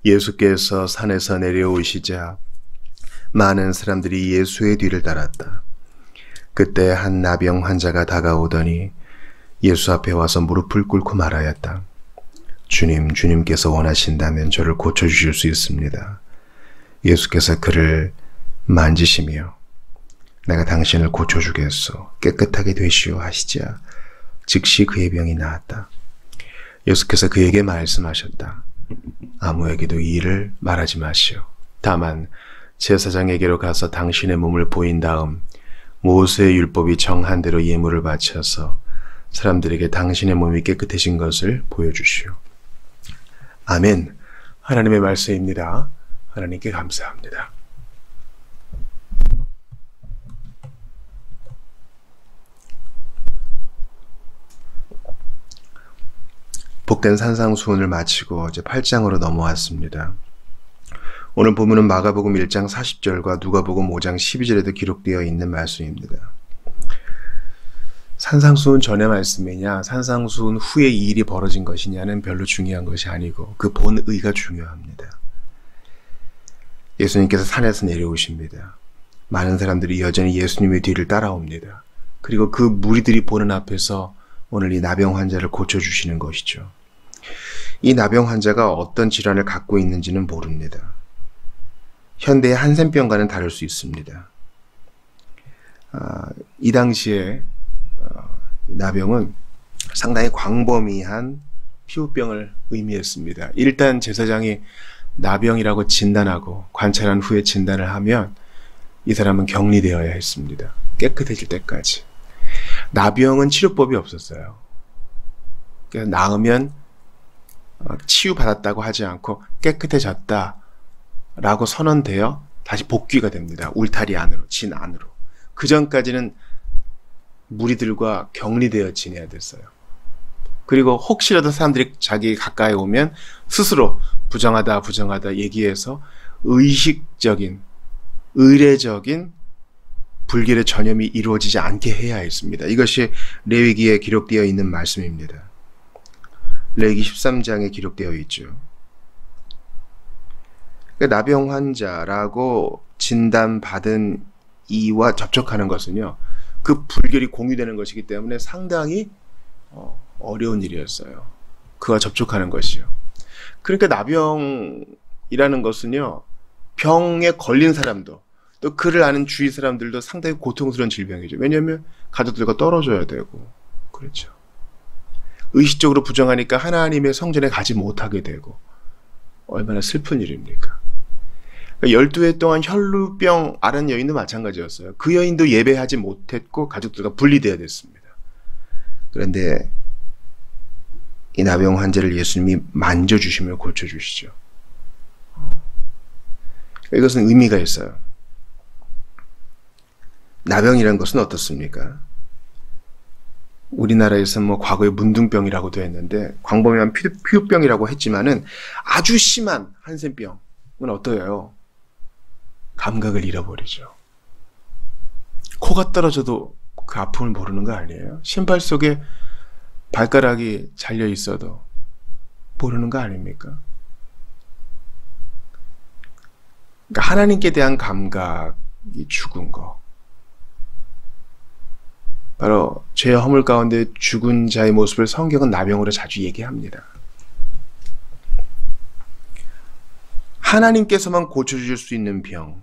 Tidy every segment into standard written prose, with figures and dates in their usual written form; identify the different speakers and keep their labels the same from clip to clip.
Speaker 1: 예수께서 산에서 내려오시자 많은 사람들이 예수의 뒤를 따랐다. 그때 한 나병 환자가 다가오더니 예수 앞에 와서 무릎을 꿇고 말하였다. 주님께서 원하신다면 저를 고쳐주실 수 있습니다. 예수께서 그를 만지시며 내가 당신을 고쳐주겠소. 깨끗하게 되시오 하시자 즉시 그의 병이 나았다. 예수께서 그에게 말씀하셨다. 아무에게도 이 일을 말하지 마시오. 다만 제사장에게로 가서 당신의 몸을 보인 다음 모세의 율법이 정한 대로 예물을 바쳐서 사람들에게 당신의 몸이 깨끗해진 것을 보여주시오. 아멘. 하나님의 말씀입니다. 하나님께 감사합니다. 복된 산상수훈을 마치고 이제 8장으로 넘어왔습니다. 오늘 본문은 마가복음 1장 40절과 누가복음 5장 12절에도 기록되어 있는 말씀입니다. 산상수훈 전의 말씀이냐 산상수훈 후에 이 일이 벌어진 것이냐는 별로 중요한 것이 아니고 그 본의가 중요합니다. 예수님께서 산에서 내려오십니다. 많은 사람들이 여전히 예수님의 뒤를 따라옵니다. 그리고 그 무리들이 보는 앞에서 오늘 이 나병 환자를 고쳐주시는 것이죠. 이 나병 환자가 어떤 질환을 갖고 있는지는 모릅니다. 현대의 한센병과는 다를 수 있습니다. 이 당시에 나병은 상당히 광범위한 피부병을 의미했습니다. 일단 제사장이 나병이라고 진단하고 관찰한 후에 진단을 하면 이 사람은 격리되어야 했습니다. 깨끗해질 때까지. 나병은 치료법이 없었어요. 그래서 나으면 치유받았다고 하지 않고 깨끗해졌다라고 선언되어 다시 복귀가 됩니다. 울타리 안으로, 진 안으로. 그 전까지는 무리들과 격리되어 지내야 됐어요. 그리고 혹시라도 사람들이 자기 가까이 오면 스스로 부정하다 얘기해서 의식적인, 의례적인 불결의 전염이 이루어지지 않게 해야 했습니다. 이것이 레위기에 기록되어 있는 말씀입니다. 레위기 13장에 기록되어 있죠. 나병 환자라고 진단받은 이와 접촉하는 것은요, 그 불결이 공유되는 것이기 때문에 상당히 어려운 일이었어요. 그와 접촉하는 것이요. 그러니까 나병이라는 것은요, 병에 걸린 사람도 또 그를 아는 주위 사람들도 상당히 고통스러운 질병이죠. 왜냐하면 가족들과 떨어져야 되고 그렇죠. 의식적으로 부정하니까 하나님의 성전에 가지 못하게 되고 얼마나 슬픈 일입니까? 12해 동안 혈루병 앓은 여인도 마찬가지였어요. 그 여인도 예배하지 못했고 가족들과 분리되어야 됐습니다. 그런데 이 나병 환자를 예수님이 만져주시며 고쳐주시죠. 이것은 의미가 있어요. 나병이라는 것은 어떻습니까? 우리나라에서 과거에 문둥병이라고도 했는데 광범위한 피부병이라고 했지만은 아주 심한 한센병은 어떠해요? 감각을 잃어버리죠. 코가 떨어져도 그 아픔을 모르는 거 아니에요? 신발 속에 발가락이 잘려 있어도 모르는 거 아닙니까? 그러니까 하나님께 대한 감각이 죽은 거. 바로 죄의 허물 가운데 죽은 자의 모습을 성경은 나병으로 자주 얘기합니다. 하나님께서만 고쳐주실 수 있는 병.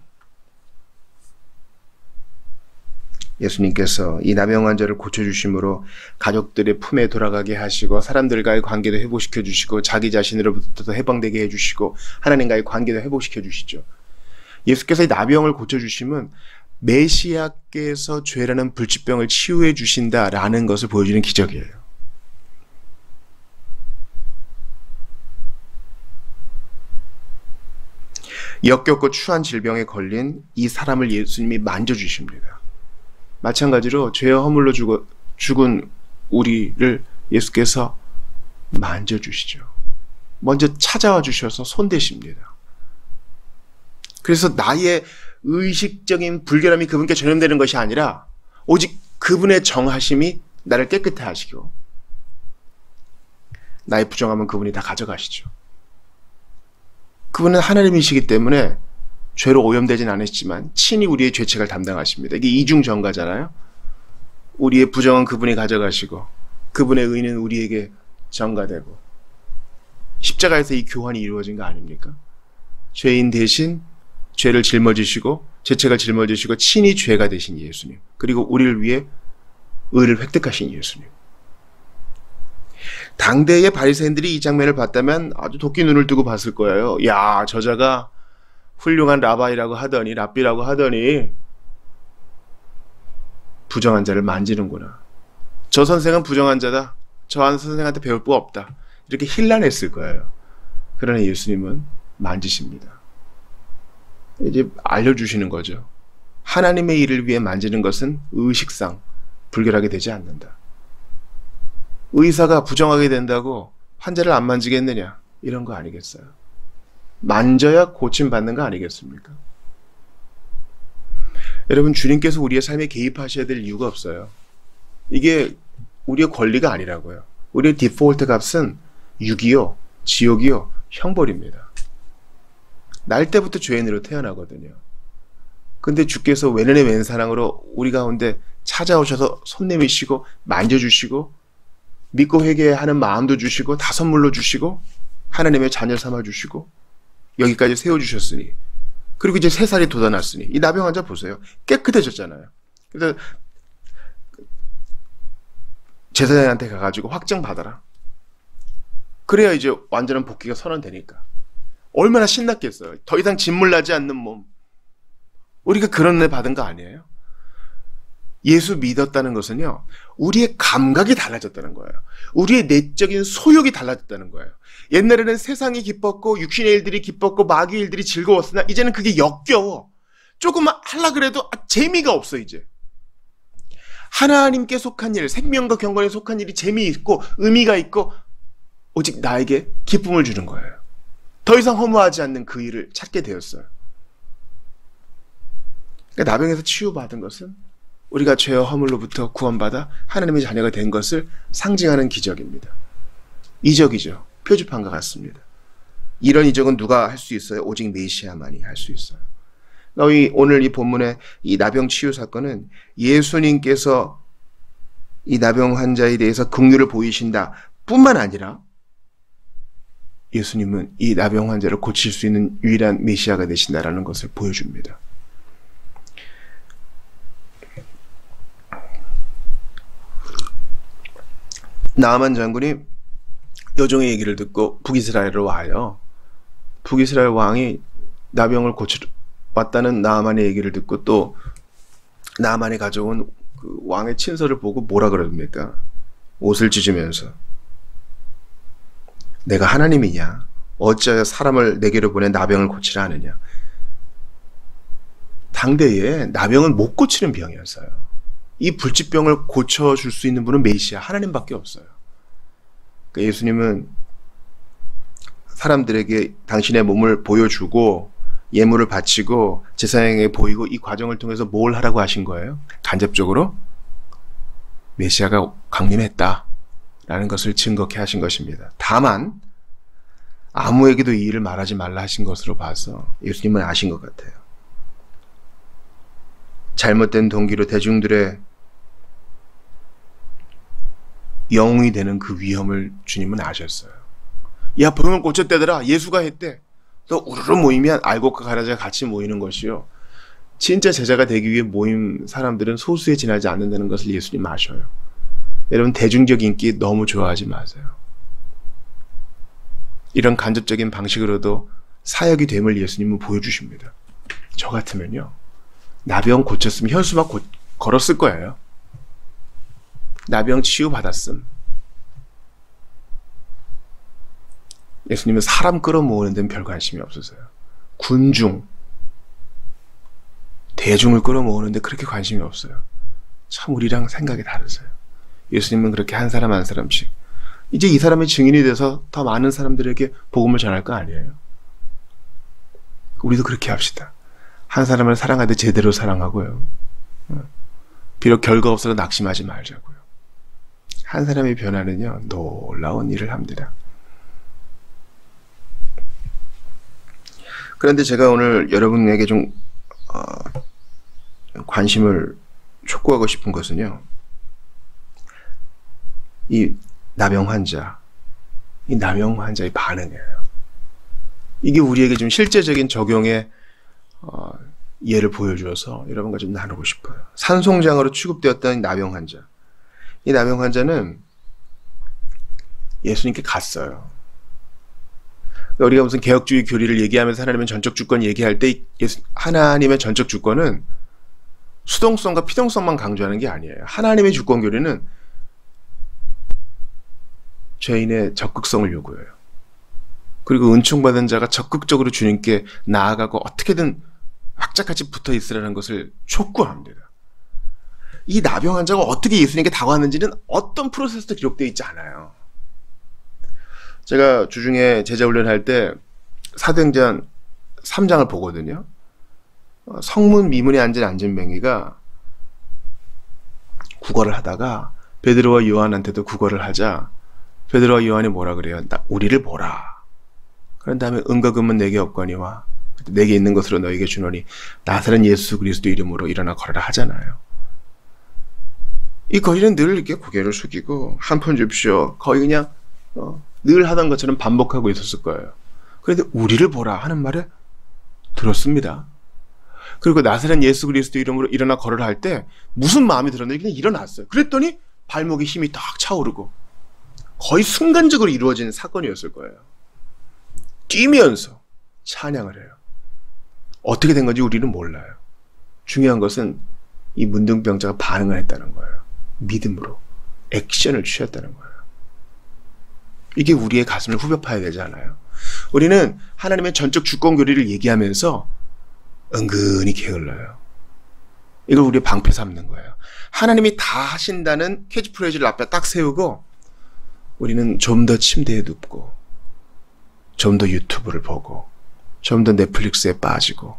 Speaker 1: 예수님께서 이 나병 환자를 고쳐주심으로 가족들의 품에 돌아가게 하시고 사람들과의 관계도 회복시켜 주시고 자기 자신으로부터도 해방되게 해주시고 하나님과의 관계도 회복시켜 주시죠. 예수께서 이 나병을 고쳐주심은 메시아께서 죄라는 불치병을 치유해 주신다라는 것을 보여주는 기적이에요. 역겹고 추한 질병에 걸린 이 사람을 예수님이 만져주십니다. 마찬가지로 죄의 허물로 죽은 우리를 예수께서 만져주시죠. 먼저 찾아와 주셔서 손대십니다. 그래서 나의 의식적인 불결함이 그분께 전염되는 것이 아니라 오직 그분의 정하심이 나를 깨끗해 하시고 나의 부정함은 그분이 다 가져가시죠. 그분은 하나님이시기 때문에 죄로 오염되진 않으시지만 친히 우리의 죄책을 담당하십니다. 이게 이중 전가잖아요. 우리의 부정은 그분이 가져가시고 그분의 의는 우리에게 전가되고, 십자가에서 이 교환이 이루어진 거 아닙니까? 죄인 대신 죄를 짊어지시고 죄책을 짊어지시고 친히 죄가 되신 예수님, 그리고 우리를 위해 의를 획득하신 예수님. 당대의 바리새인들이 이 장면을 봤다면 아주 도끼 눈을 뜨고 봤을 거예요. 야, 저자가 훌륭한 라바이라고 하더니, 랍비라고 하더니 부정한 자를 만지는구나. 저 선생은 부정한 자다. 저 선생한테 배울 바 없다. 이렇게 힐난했을 거예요. 그러나 예수님은 만지십니다. 이제 알려주시는 거죠. 하나님의 일을 위해 만지는 것은 의식상 불결하게 되지 않는다. 의사가 부정하게 된다고 환자를 안 만지겠느냐, 이런 거 아니겠어요? 만져야 고침받는 거 아니겠습니까? 여러분, 주님께서 우리의 삶에 개입하셔야 될 이유가 없어요. 이게 우리의 권리가 아니라고요. 우리의 디폴트 값은 육이요, 지옥이요, 형벌입니다. 날 때부터 죄인으로 태어나거든요. 근데 주께서 웬은의 웬사랑으로 우리 가운데 찾아오셔서 손 내미시고 만져주시고 믿고 회개하는 마음도 주시고 다 선물로 주시고 하나님의 자녀 삼아주시고 여기까지 세워주셨으니, 그리고 이제 3살이 돋아났으니, 이 나병 환자 보세요. 깨끗해졌잖아요. 그래서 제사장한테 가가지고 확증 받아라. 그래야 이제 완전한 복귀가 선언되니까. 얼마나 신났겠어요. 더 이상 진물 나지 않는 몸. 우리가 그런 애 받은 거 아니에요? 예수 믿었다는 것은요, 우리의 감각이 달라졌다는 거예요. 우리의 내적인 소욕이 달라졌다는 거예요. 옛날에는 세상이 기뻤고 육신의 일들이 기뻤고 마귀의 일들이 즐거웠으나 이제는 그게 역겨워. 조금 하려 그래도 재미가 없어. 이제 하나님께 속한 일, 생명과 경건에 속한 일이 재미있고 의미가 있고 오직 나에게 기쁨을 주는 거예요. 더 이상 허무하지 않는 그 일을 찾게 되었어요. 그러니까 나병에서 치유받은 것은 우리가 죄와 허물로부터 구원받아 하나님의 자녀가 된 것을 상징하는 기적입니다. 이적이죠. 표지판과 같습니다. 이런 이적은 누가 할 수 있어요? 오직 메시아만이 할 수 있어요. 오늘 이 본문의 이 나병 치유 사건은 예수님께서 이 나병 환자에 대해서 긍휼을 보이신다 뿐만 아니라 예수님은 이 나병 환자를 고칠 수 있는 유일한 메시아가 되신다라는 것을 보여줍니다. 나아만 장군이 여종의 얘기를 듣고 북이스라엘로 와요. 북이스라엘 왕이 나병을 고치러 왔다는 나아만의 얘기를 듣고 또 나아만이 가져온 그 왕의 친서를 보고 뭐라 그럽니까? 옷을 찢으면서 내가 하나님이냐? 어찌하여 사람을 내게로 보내 나병을 고치라 하느냐? 당대에 나병은 못 고치는 병이었어요. 이 불치병을 고쳐줄 수 있는 분은 메시아 하나님밖에 없어요. 그러니까 예수님은 사람들에게 당신의 몸을 보여주고 예물을 바치고 제사장에게 보이고 이 과정을 통해서 뭘 하라고 하신 거예요? 간접적으로 메시아가 강림했다라는 것을 증거케 하신 것입니다. 다만 아무에게도 이 일을 말하지 말라 하신 것으로 봐서 예수님은 아신 것 같아요. 잘못된 동기로 대중들의 영웅이 되는 그 위험을 주님은 아셨어요. 야, 병을 고쳤대더라. 예수가 했대. 또 우르르 모이면 알곡과 가라지가 같이 모이는 것이요. 진짜 제자가 되기 위해 모인 사람들은 소수에 지나지 않는다는 것을 예수님 아셔요. 여러분, 대중적 인기 너무 좋아하지 마세요. 이런 간접적인 방식으로도 사역이 됨을 예수님은 보여주십니다. 저 같으면요, 나병 고쳤으면 현수막 걸었을 거예요. 나병 치유받았음. 예수님은 사람 끌어모으는 데는 별 관심이 없으세요. 군중, 대중을 끌어모으는데 그렇게 관심이 없어요. 참 우리랑 생각이 다르세요. 예수님은 그렇게 한 사람 한 사람씩 이제 이 사람의 증인이 돼서 더 많은 사람들에게 복음을 전할 거 아니에요. 우리도 그렇게 합시다. 한 사람을 사랑하되 제대로 사랑하고요. 비록 결과 없어도 낙심하지 말자고요. 한 사람의 변화는요, 놀라운 일을 합니다. 그런데 제가 오늘 여러분에게 좀 관심을 촉구하고 싶은 것은요, 이 나병 환자의 반응이에요. 이게 우리에게 좀 실제적인 적용의 예를 보여주어서 여러분과 좀 나누고 싶어요. 산송장으로 취급되었던 나병 환자. 이 나병 환자는 예수님께 갔어요. 우리가 무슨 개혁주의 교리를 얘기하면서 하나님의 전적 주권 얘기할 때 하나님의 전적 주권은 수동성과 피동성만 강조하는 게 아니에요. 하나님의 주권 교리는 죄인의 적극성을 요구해요. 그리고 은총받은 자가 적극적으로 주님께 나아가고 어떻게든 확자같이 붙어 있으라는 것을 촉구합니다. 이 나병 환자가 어떻게 예수님께 다가왔는지는 어떤 프로세스도 기록되어 있지 않아요. 제가 주중에 제자 훈련할 때 사도행전 3장을 보거든요. 성문 미문에 앉은 안진뱅이가 구걸을 하다가 베드로와 요한한테도 구걸을 하자 베드로와 요한이 뭐라 그래요? 우리를 보라. 그런 다음에 은과 금은 내게 없거니와 내게 있는 것으로 너에게 주노니 나사렛 예수 그리스도 이름으로 일어나 걸어라 하잖아요. 이 거리는 늘 이렇게 고개를 숙이고 한 푼 줍시오. 거의 그냥 늘 하던 것처럼 반복하고 있었을 거예요. 그런데 우리를 보라 하는 말을 들었습니다. 그리고 나사렛 예수 그리스도 이름으로 일어나 걸어라 할 때 무슨 마음이 들었는지 그냥 일어났어요. 그랬더니 발목에 힘이 딱 차오르고 거의 순간적으로 이루어진 사건이었을 거예요. 뛰면서 찬양을 해요. 어떻게 된 건지 우리는 몰라요. 중요한 것은 이 문둥병자가 반응을 했다는 거예요. 믿음으로 액션을 취했다는 거예요. 이게 우리의 가슴을 후벼 파야 되지 않아요? 우리는 하나님의 전적 주권 교리를 얘기하면서 은근히 게을러요. 이걸 우리 방패 삼는 거예요. 하나님이 다 하신다는 캐치프레이즈를 앞에 딱 세우고 우리는 좀 더 침대에 눕고 좀 더 유튜브를 보고 좀 더 넷플릭스에 빠지고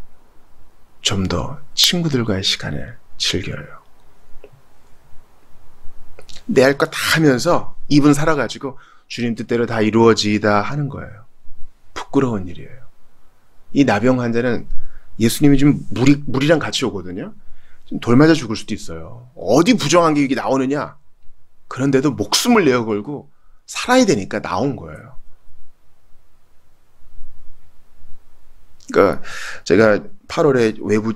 Speaker 1: 좀 더 친구들과의 시간을 즐겨요. 내 할 거 다 하면서 입은 살아가지고 주님 뜻대로 다 이루어지다 하는 거예요. 부끄러운 일이에요. 이 나병 환자는 예수님이 좀 물이랑 같이 오거든요. 좀 돌 맞아 죽을 수도 있어요. 어디 부정한 게 이게 나오느냐? 그런데도 목숨을 내어 걸고 살아야 되니까 나온 거예요. 그러니까 제가 8월에 외부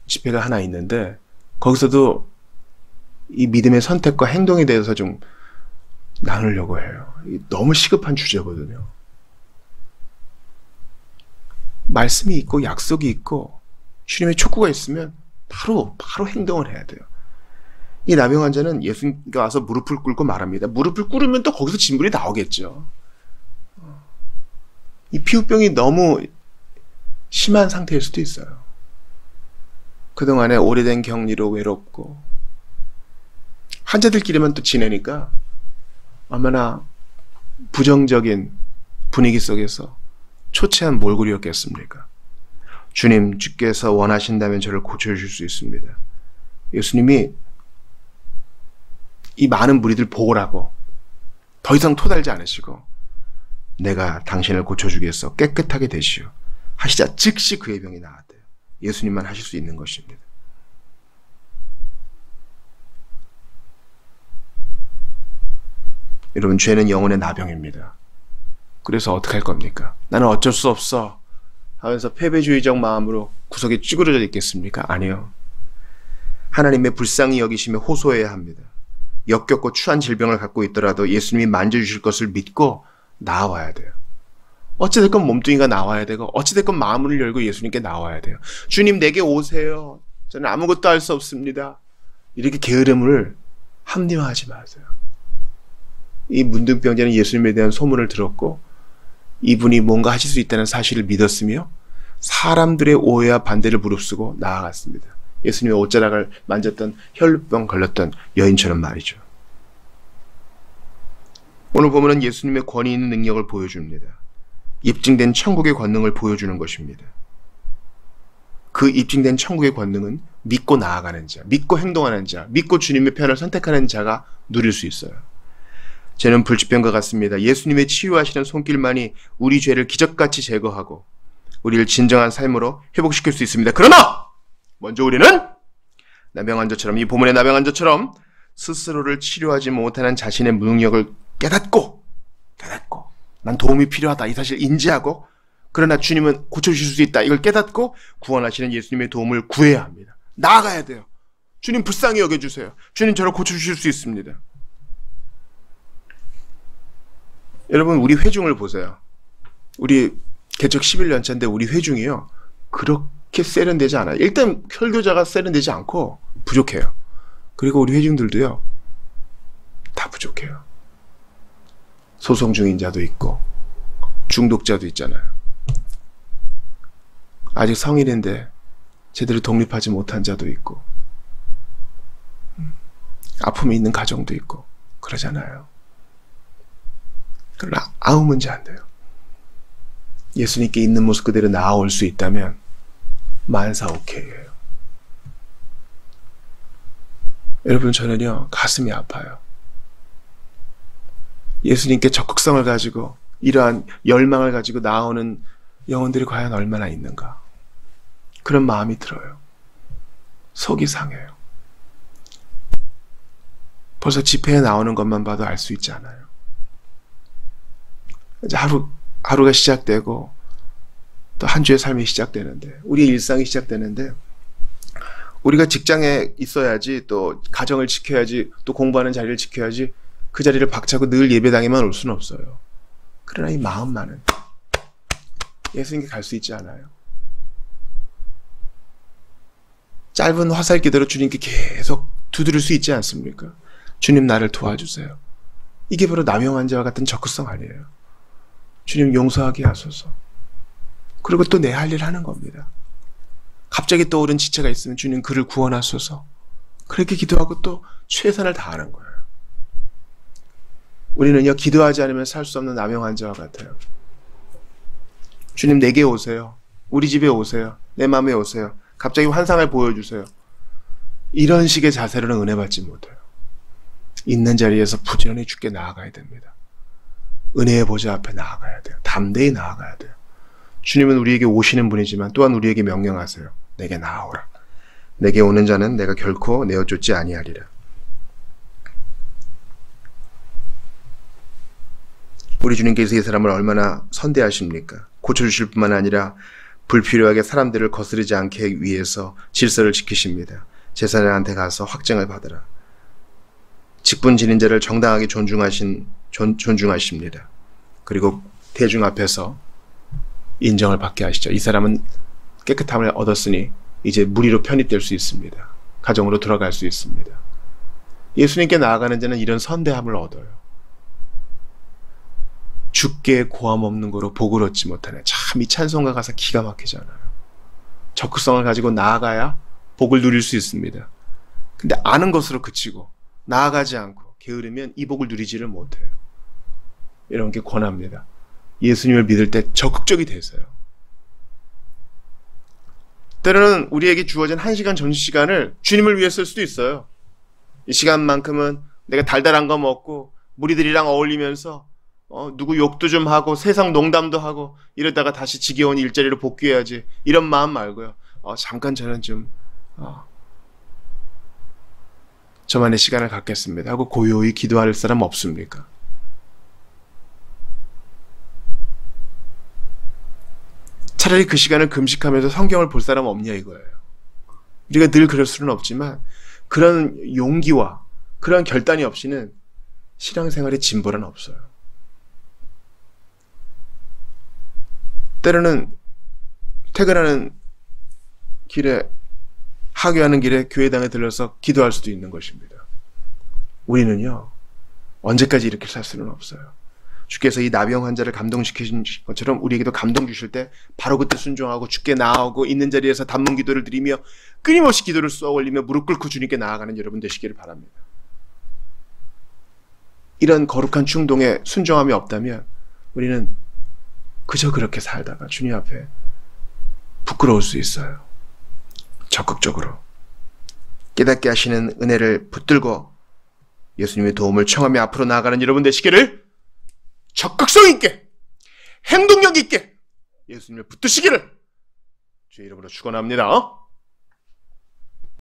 Speaker 1: 집회가 하나 있는데 거기서도 이 믿음의 선택과 행동에 대해서 좀 나누려고 해요. 너무 시급한 주제거든요. 말씀이 있고 약속이 있고 주님의 촉구가 있으면 바로 행동을 해야 돼요. 이 나병 환자는 예수님께 와서 무릎을 꿇고 말합니다. 무릎을 꿇으면 또 거기서 진물이 나오겠죠. 이 피부병이 너무 심한 상태일 수도 있어요. 그동안에 오래된 격리로 외롭고 환자들끼리만 또 지내니까 얼마나 부정적인 분위기 속에서 초췌한 몰골이었겠습니까? 주님, 주께서 원하신다면 저를 고쳐주실 수 있습니다. 예수님이 이 많은 무리들 보라고 더 이상 토달지 않으시고 내가 당신을 고쳐주겠어 깨끗하게 되시오 하시자 즉시 그의 병이 나았대요. 예수님만 하실 수 있는 것입니다. 여러분, 죄는 영혼의 나병입니다. 그래서 어떻게 할 겁니까? 나는 어쩔 수 없어 하면서 패배주의적 마음으로 구석에 찌그러져 있겠습니까? 아니요. 하나님의 불쌍히 여기심에 호소해야 합니다. 역겹고 추한 질병을 갖고 있더라도 예수님이 만져주실 것을 믿고 나와야 돼요. 어찌됐건 몸뚱이가 나와야 되고 어찌됐건 마음을 열고 예수님께 나와야 돼요. 주님, 내게 오세요. 저는 아무것도 할 수 없습니다. 이렇게 게으름을 합리화하지 마세요. 이 문둥병자는 예수님에 대한 소문을 들었고 이분이 뭔가 하실 수 있다는 사실을 믿었으며 사람들의 오해와 반대를 무릅쓰고 나아갔습니다. 예수님의 옷자락을 만졌던 혈루병 걸렸던 여인처럼 말이죠. 오늘 보면은 예수님의 권위 있는 능력을 보여줍니다. 입증된 천국의 권능을 보여주는 것입니다. 그 입증된 천국의 권능은 믿고 나아가는 자, 믿고 행동하는 자, 믿고 주님의 편을 선택하는 자가 누릴 수 있어요. 저는 불치병과 같습니다. 예수님의 치유하시는 손길만이 우리 죄를 기적같이 제거하고 우리를 진정한 삶으로 회복시킬 수 있습니다. 그러나 먼저 우리는 나병 자처럼, 이 본문의 나병 자처럼 스스로를 치료하지 못하는 자신의 무능력을 깨닫고 난 도움이 필요하다 이 사실을 인지하고, 그러나 주님은 고쳐주실 수 있다 이걸 깨닫고 구원하시는 예수님의 도움을 구해야 합니다. 나아가야 돼요. 주님 불쌍히 여겨주세요. 주님 저를 고쳐주실 수 있습니다. 여러분, 우리 회중을 보세요. 우리 개척 11년 차인데 우리 회중이요, 그렇게 세련되지 않아요. 일단 설교자가 세련되지 않고 부족해요. 그리고 우리 회중들도요, 다 부족해요. 소송 중인 자도 있고 중독자도 있잖아요. 아직 성인인데 제대로 독립하지 못한 자도 있고 아픔이 있는 가정도 있고 그러잖아요. 그러나 아무 문제 안 돼요. 예수님께 있는 모습 그대로 나아올 수 있다면 만사오케이예요. 여러분, 저는요 가슴이 아파요. 예수님께 적극성을 가지고 이러한 열망을 가지고 나오는 영혼들이 과연 얼마나 있는가, 그런 마음이 들어요. 속이 상해요. 벌써 집회에 나오는 것만 봐도 알 수 있지 않아요? 이제 하루가 시작되고 또 한 주의 삶이 시작되는데, 우리의 일상이 시작되는데, 우리가 직장에 있어야지, 또 가정을 지켜야지, 또 공부하는 자리를 지켜야지 그 자리를 박차고 늘 예배당에만 올 수는 없어요. 그러나 이 마음만은 예수님께 갈 수 있지 않아요? 짧은 화살 기도로 주님께 계속 두드릴 수 있지 않습니까? 주님 나를 도와주세요. 이게 바로 남용 환자와 같은 적극성 아니에요? 주님 용서하게 하소서. 그리고 또 내 할 일 하는 겁니다. 갑자기 떠오른 지체가 있으면 주님 그를 구원하소서. 그렇게 기도하고 또 최선을 다하는 거예요. 우리는요, 기도하지 않으면 살 수 없는 남용 환자와 같아요. 주님 내게 오세요. 우리 집에 오세요. 내 마음에 오세요. 갑자기 환상을 보여주세요. 이런 식의 자세로는 은혜 받지 못해요. 있는 자리에서 부지런히 주께 나아가야 됩니다. 은혜의 보좌 앞에 나아가야 돼요. 담대히 나아가야 돼요. 주님은 우리에게 오시는 분이지만 또한 우리에게 명령하세요. 내게 나아오라. 내게 오는 자는 내가 결코 내어 쫓지 아니하리라. 우리 주님께서 이 사람을 얼마나 선대하십니까? 고쳐주실 뿐만 아니라 불필요하게 사람들을 거스르지 않게 위해서 질서를 지키십니다. 제사장한테 가서 확증을 받으라. 직분 지닌 자를 정당하게 존중하십니다. 그리고 대중 앞에서 인정을 받게 하시죠. 이 사람은 깨끗함을 얻었으니 이제 무리로 편입될 수 있습니다. 가정으로 돌아갈 수 있습니다. 예수님께 나아가는 자는 이런 선대함을 얻어요. 주께 고함 없는 거로 복을 얻지 못하네. 참 이 찬송가 가사 기가 막히잖아요. 적극성을 가지고 나아가야 복을 누릴 수 있습니다. 근데 아는 것으로 그치고 나아가지 않고 게으르면 이 복을 누리지를 못해요. 이런 게 권합니다. 예수님을 믿을 때 적극적이 되세요. 때로는 우리에게 주어진 1시간 점심시간을 주님을 위해 쓸 수도 있어요. 이 시간만큼은 내가 달달한 거 먹고 무리들이랑 어울리면서 누구 욕도 좀 하고 세상 농담도 하고 이러다가 다시 지겨운 일자리로 복귀해야지, 이런 마음 말고요. 잠깐 저는 좀 저만의 시간을 갖겠습니다 하고 고요히 기도할 사람 없습니까? 차라리 그 시간을 금식하면서 성경을 볼 사람 없냐 이거예요. 우리가 늘 그럴 수는 없지만 그런 용기와 그런 결단이 없이는 신앙생활의 진보는 없어요. 때로는 퇴근하는 길에, 하교하는 길에 교회당에 들러서 기도할 수도 있는 것입니다. 우리는요, 언제까지 이렇게 살 수는 없어요. 주께서 이 나병 환자를 감동시키신 것처럼 우리에게도 감동 주실 때 바로 그때 순종하고 주께 나아오고 있는 자리에서 단문 기도를 드리며 끊임없이 기도를 쏘아 올리며 무릎 꿇고 주님께 나아가는 여러분 되시기를 바랍니다. 이런 거룩한 충동에 순종함이 없다면 우리는 그저 그렇게 살다가 주님 앞에 부끄러울 수 있어요. 적극적으로 깨닫게 하시는 은혜를 붙들고 예수님의 도움을 청하며 앞으로 나아가는 여러분 되시기를 적극성 있게, 행동력 있게 예수님을 붙드시기를 주의 이름으로 축원합니다.